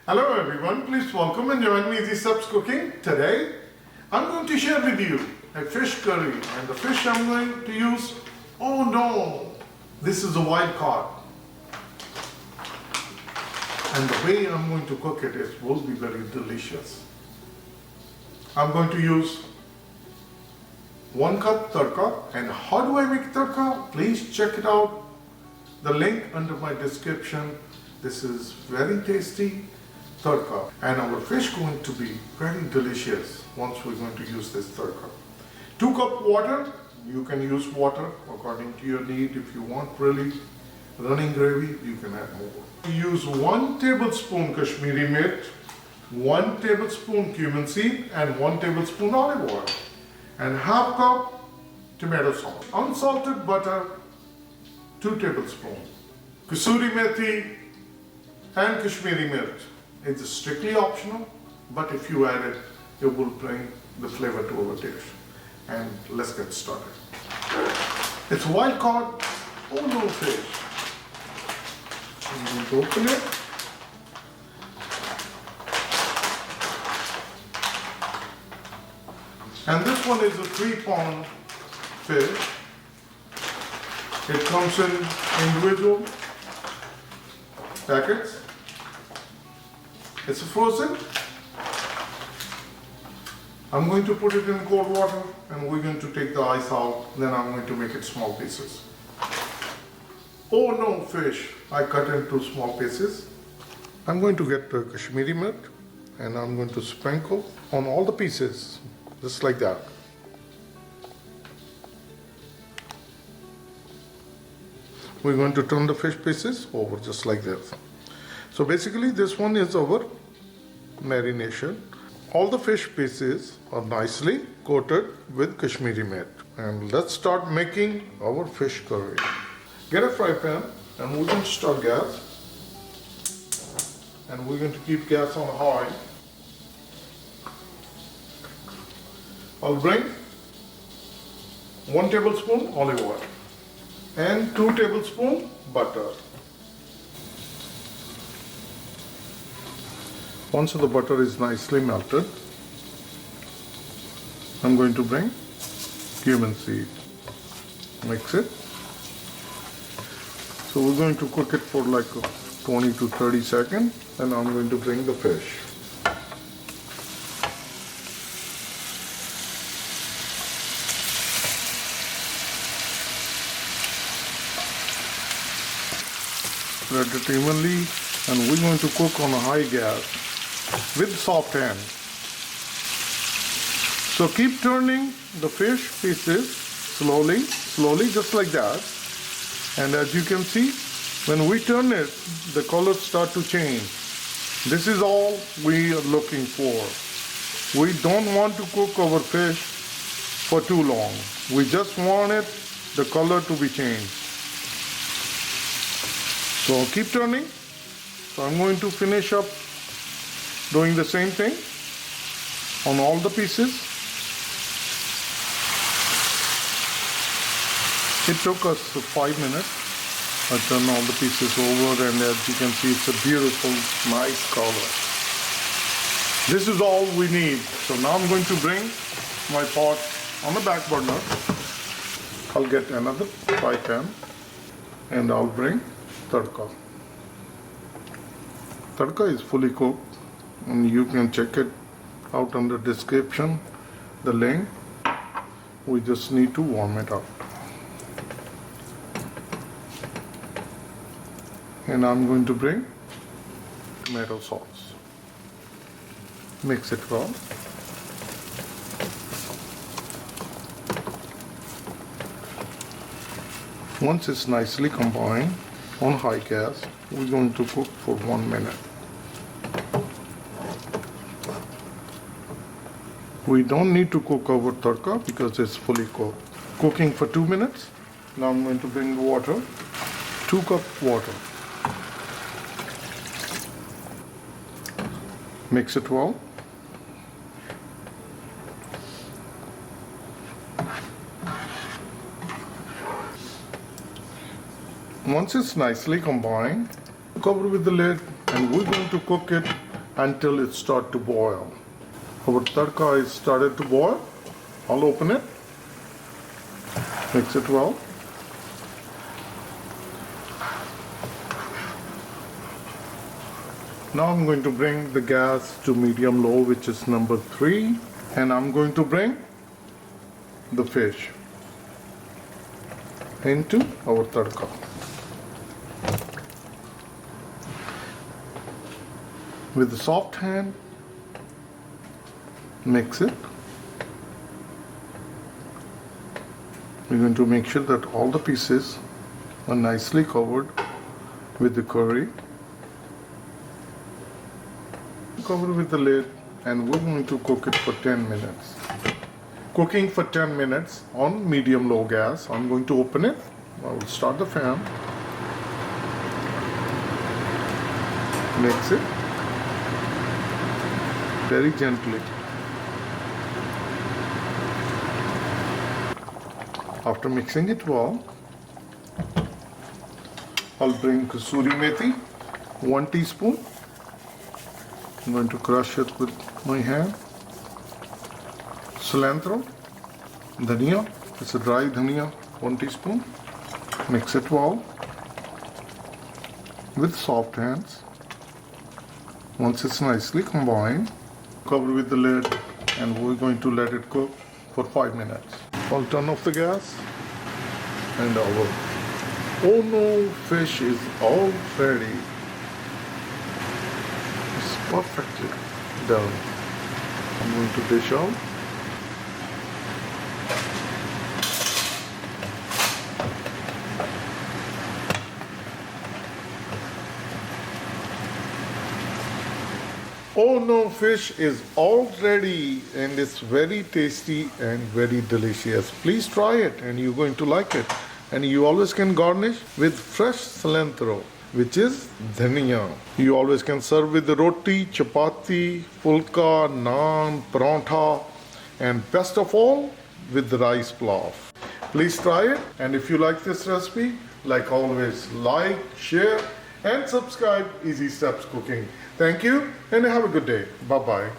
Hello everyone, please welcome and join me in Easy Steps Cooking. Today, I'm going to share with you a fish curry, and the fish I'm going to use, oh no, this is a wild caught. And the way I'm going to cook it will be very delicious. I'm going to use 1 cup tadka, and how do I make tadka? Please check it out. The link under my description. This is very tasty tadka, and our fish going to be very delicious once we're going to use this tadka. 2 cup water. You can use water according to your need. If you want really running gravy, you can add more. Use 1 tablespoon Kashmiri mirt, 1 tablespoon cumin seed, and 1 tablespoon olive oil, and half cup tomato sauce. Unsalted butter, 2 tablespoons. Kasuri methi and Kashmiri mirt. It's strictly optional, but if you add it, it will bring the flavor to our dish. And let's get started. It's wild caught, oh no fish. I'm going to open it. And this one is a 3-pound fish. It comes in individual packets. It's frozen. I'm going to put it in cold water and we're going to take the ice out. Then I'm going to make it small pieces. Oh no fish, I cut into small pieces. I'm going to get the Kashmiri mirt and I'm going to sprinkle on all the pieces, just like that. We're going to turn the fish pieces over just like this. So basically this one is our marination. All the fish pieces are nicely coated with Kashmiri mirt. And let's start making our fish curry. Get a fry pan and we're going to start gas. And we're going to keep gas on high. I'll bring 1 tablespoon olive oil and 2 tablespoons butter. Once the butter is nicely melted, I'm going to bring cumin seed. Mix it. So we're going to cook it for like 20 to 30 seconds, and I'm going to bring the fish. Spread it evenly, and we're going to cook on a high gas with soft hand. So keep turning the fish pieces slowly, just like that. And as you can see, when we turn it, the colors start to change. This is all we are looking for. We don't want to cook our fish for too long. We just want the color to be changed. So keep turning. So I'm going to finish up doing the same thing on all the pieces. It took us 5 minutes. I turned all the pieces over, and as you can see, it's a beautiful, nice color. This is all we need. So now I'm going to bring my pot on the back burner. I'll get another fry pan and I'll bring tadka. Tadka is fully cooked, and you can check it out under description, the link. We just need to warm it up. And I'm going to bring tomato sauce. Mix it well. Once it's nicely combined on high gas, we're going to cook for 1 minute. We don't need to cook our tadka because it's fully cooked. Cooking for 2 minutes. Now I'm going to bring water, 2 cups water. Mix it well. Once it's nicely combined, cover with the lid, and we're going to cook it until it starts to boil. Our tadka is started to boil. I'll open it. Mix it well. Now I'm going to bring the gas to medium low, which is number 3, and I'm going to bring the fish into our tadka. With the soft hand, mix it. We're going to make sure that all the pieces are nicely covered with the curry. Cover with the lid, and we're going to cook it for 10 minutes. Cooking for 10 minutes on medium low gas. I'm going to open it. I will start the fan. Mix it very gently. After mixing it well, I'll bring kasuri methi, 1 teaspoon. I'm going to crush it with my hand. Cilantro, dhania, it's a dry dhania, 1 teaspoon. Mix it well with soft hands. Once it's nicely combined, cover with the lid, and we're going to let it cook for 5 minutes. I'll turn off the gas, and our oh no fish is all ready. Perfectly done. I'm going to dish out. Oh no fish is all ready, and it's very tasty and very delicious. Please try it and you're going to like it. And you always can garnish with fresh cilantro, which is dhania. You always can serve with the roti, chapati, pulka, naan, parantha, and best of all, with the rice pulao. Please try it, and if you like this recipe, like always, like, share, and subscribe Easy Steps Cooking. Thank you, and have a good day. Bye-bye.